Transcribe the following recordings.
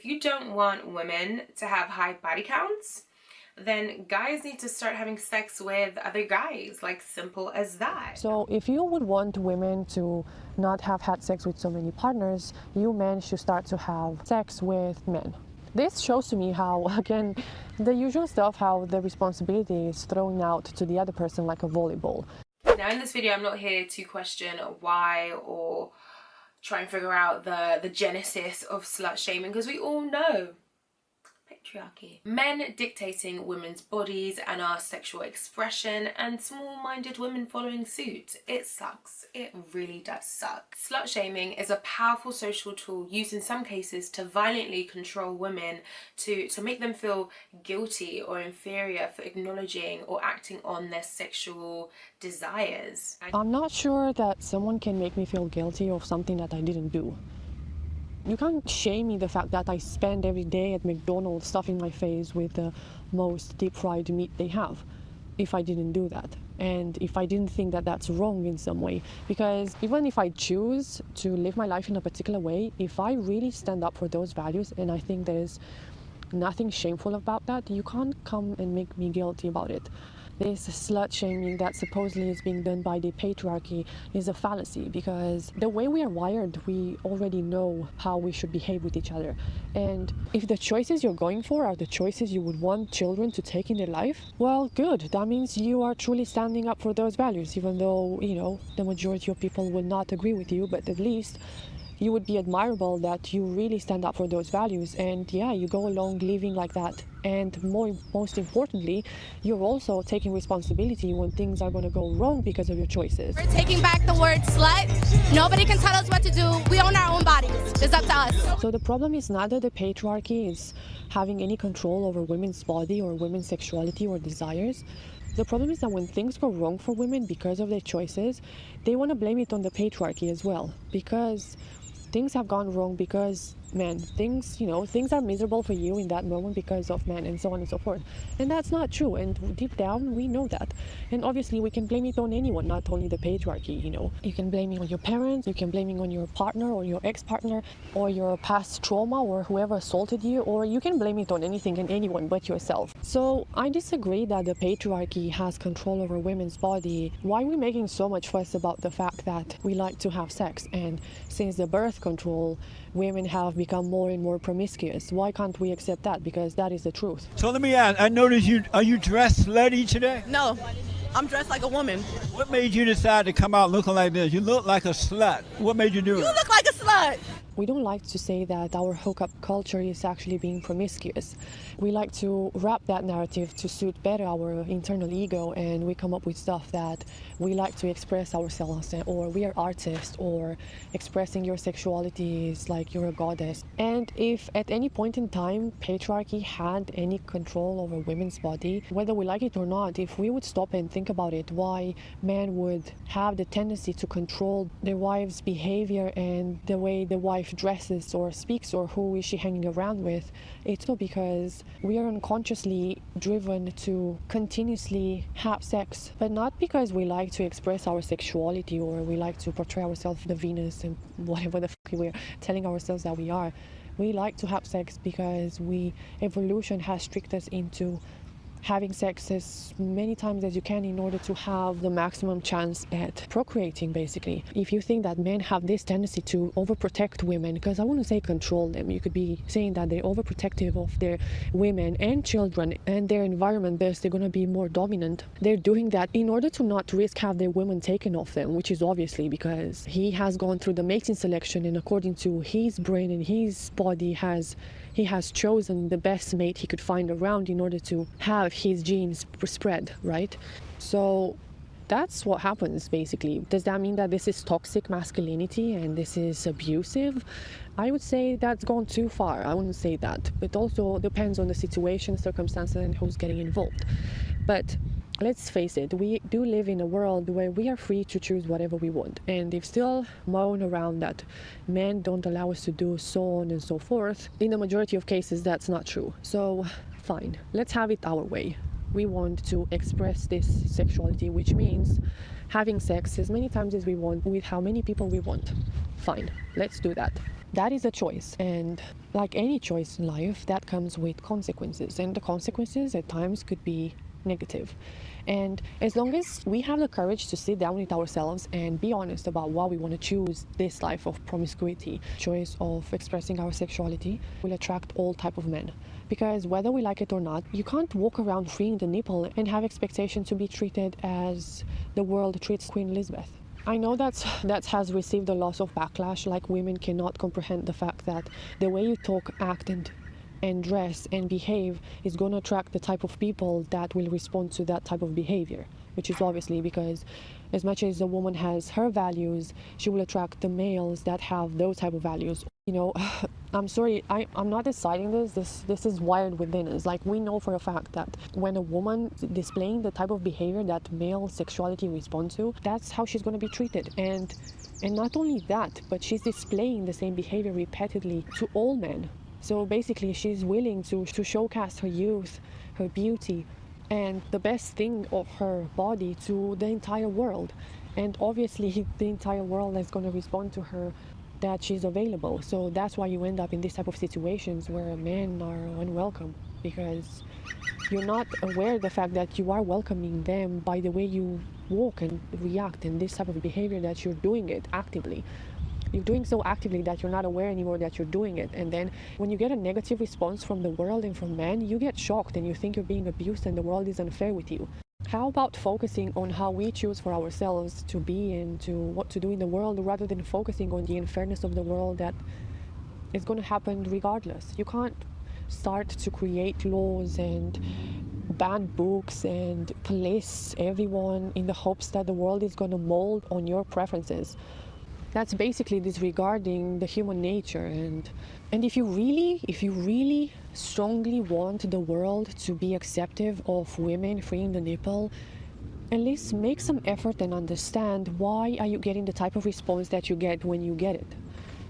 you don't want women to have high body counts, then guys need to start having sex with other guys, like simple as that. So if you would want women to not have had sex with so many partners, you men should start to have sex with men. This shows to me how, again, the usual stuff, how the responsibility is thrown out to the other person like a volleyball. Now in this video, I'm not here to question why or try and figure out the genesis of slut shaming, because we all know patriarchy. Men dictating women's bodies and our sexual expression, and small-minded women following suit. It sucks. It really does suck. Slut shaming is a powerful social tool used in some cases to violently control women, to make them feel guilty or inferior for acknowledging or acting on their sexual desires. I'm not sure that someone can make me feel guilty of something that I didn't do. You can't shame me the fact that I spend every day at McDonald's stuffing my face with the most deep-fried meat they have if I didn't do that, and if I didn't think that that's wrong in some way. Because even if I choose to live my life in a particular way, if I really stand up for those values, and I think there's nothing shameful about that, you can't come and make me guilty about it. This slut shaming that supposedly is being done by the patriarchy is a fallacy, because the way we are wired, we already know how we should behave with each other. And if the choices you're going for are the choices you would want children to take in their life, well, good. That means you are truly standing up for those values, even though, you know, the majority of people will not agree with you, but at least you would be admirable that you really stand up for those values, and yeah, you go along living like that. And most importantly, you're also taking responsibility when things are going to go wrong because of your choices. We're taking back the word slut. Nobody can tell us what to do. We own our own bodies. It's up to us. So the problem is not that the patriarchy is having any control over women's body or women's sexuality or desires. The problem is that when things go wrong for women because of their choices, they want to blame it on the patriarchy as well, because things have gone wrong because men, things are miserable for you in that moment because of men, and so on and so forth. And that's not true, and deep down we know that. And obviously we can blame it on anyone, not only the patriarchy. You can blame it on your parents, you can blame it on your partner or your ex-partner or your past trauma or whoever assaulted you, or you can blame it on anything and anyone but yourself. So I disagree that the patriarchy has control over women's body. Why are we making so much fuss about the fact that we like to have sex? And since the birth control, women have become more and more promiscuous. Why can't we accept that? Because that is the truth. So let me ask, I noticed are you dressed slutty today? No, I'm dressed like a woman. What made you decide to come out looking like this? You look like a slut. What made you do it? You look like a slut. We don't like to say that our hookup culture is actually being promiscuous. We like to wrap that narrative to suit better our internal ego, and we come up with stuff that we like to express ourselves, or we are artists, or expressing your sexuality is like you're a goddess. And if at any point in time patriarchy had any control over women's body, whether we like it or not, if we would stop and think about it, why men would have the tendency to control their wife's behavior and the way the wife dresses or speaks or who is she hanging around with, it's all because we are unconsciously driven to continuously have sex, but not because we like to express our sexuality or we like to portray ourselves the Venus and whatever the fuck we're telling ourselves that we are. We like to have sex because evolution has tricked us into having sex as many times as you can in order to have the maximum chance at procreating, basically. If you think that men have this tendency to overprotect women, because I wouldn't say control them, you could be saying that they're overprotective of their women and children and their environment, thus they're going to be more dominant. They're doing that in order to not risk have their women taken off them, which is obviously because he has gone through the mating selection, and according to his brain and his body he has chosen the best mate he could find around in order to have his genes spread, right? So that's what happens, basically. Does that mean that this is toxic masculinity and this is abusive? I would say that's gone too far. I wouldn't say that. It also depends on the situation, circumstances, and who's getting involved. But let's face it, we do live in a world where we are free to choose whatever we want. And if still moan around that men don't allow us to do so on and so forth, in the majority of cases that's not true. So fine, let's have it our way. We want to express this sexuality, which means having sex as many times as we want with how many people we want. Fine, let's do that. That is a choice, and like any choice in life, that comes with consequences, and the consequences at times could be negative. And as long as we have the courage to sit down with ourselves and be honest about why we want to choose this life of promiscuity, choice of expressing our sexuality, will attract all type of men. Because whether we like it or not, you can't walk around freeing the nipple and have expectation to be treated as the world treats Queen Elizabeth. I know that has received a lot of backlash, like women cannot comprehend the fact that the way you talk, act and dress and behave is going to attract the type of people that will respond to that type of behavior, which is obviously because as much as a woman has her values, she will attract the males that have those type of values. You know, I'm sorry, I'm not deciding this is wired within us. Like, we know for a fact that when a woman displaying the type of behavior that male sexuality responds to, that's how she's going to be treated. And not only that, but she's displaying the same behavior repeatedly to all men. So basically, she's willing to showcase her youth, her beauty, and the best thing of her body to the entire world. And obviously, the entire world is going to respond to her that she's available. So that's why you end up in this type of situations where men are unwelcome, because you're not aware of the fact that you are welcoming them by the way you walk and react and this type of behavior, that you're doing it actively. You're doing so actively that you're not aware anymore that you're doing it. And then when you get a negative response from the world and from men, you get shocked and you think you're being abused and the world is unfair with you. How about focusing on how we choose for ourselves to be and to what to do in the world, rather than focusing on the unfairness of the world that is going to happen regardless? You can't start to create laws and ban books and police everyone in the hopes that the world is going to mold on your preferences. That's basically disregarding the human nature. And if you really strongly want the world to be accepting of women freeing the nipple, at least make some effort and understand why are you getting the type of response that you get when you get it.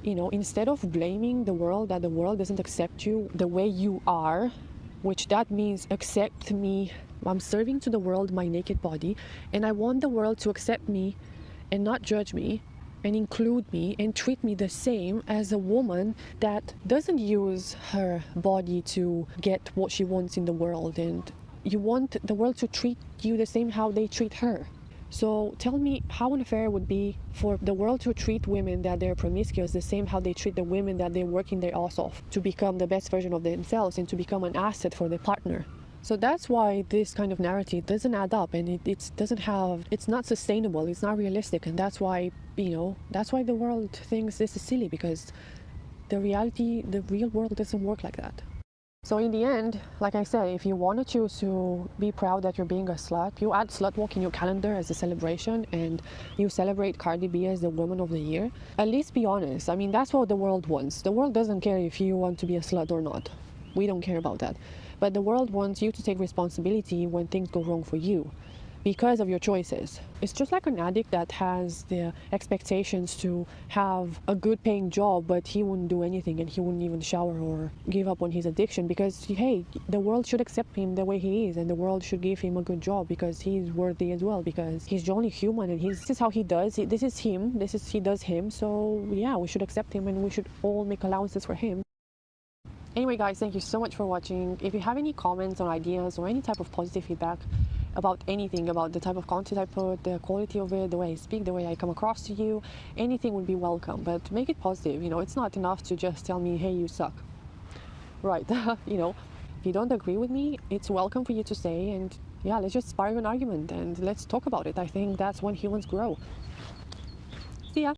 You know, instead of blaming the world that the world doesn't accept you the way you are, which that means accept me. I'm serving to the world my naked body, and I want the world to accept me and not judge me and include me and treat me the same as a woman that doesn't use her body to get what she wants in the world. And you want the world to treat you the same how they treat her. So tell me how unfair it would be for the world to treat women that they're promiscuous the same how they treat the women that they're working their ass off to become the best version of themselves and to become an asset for their partner. So that's why this kind of narrative doesn't add up, and it's not sustainable, it's not realistic. And that's why, that's why the world thinks this is silly, because the real world doesn't work like that. So in the end, like I said, if you want to choose to be proud that you're being a slut, you add slut walk in your calendar as a celebration, and you celebrate Cardi B as the Woman of the Year. At least be honest. I mean, that's what the world wants. The world doesn't care if you want to be a slut or not. We don't care about that. But the world wants you to take responsibility when things go wrong for you because of your choices. It's just like an addict that has the expectations to have a good paying job, but he wouldn't do anything and he wouldn't even shower or give up on his addiction because, hey, the world should accept him the way he is, and the world should give him a good job because he's worthy as well, because he's only human and this is how he does. This is him. He does him. So yeah, we should accept him and we should all make allowances for him. Anyway guys, thank you so much for watching. If you have any comments or ideas or any type of positive feedback about anything, about the type of content I put, the quality of it, the way I speak, the way I come across to you, anything would be welcome, but make it positive. It's not enough to just tell me, hey, you suck. Right. If you don't agree with me, it's welcome for you to say, and yeah, let's just spark an argument and let's talk about it. I think that's when humans grow.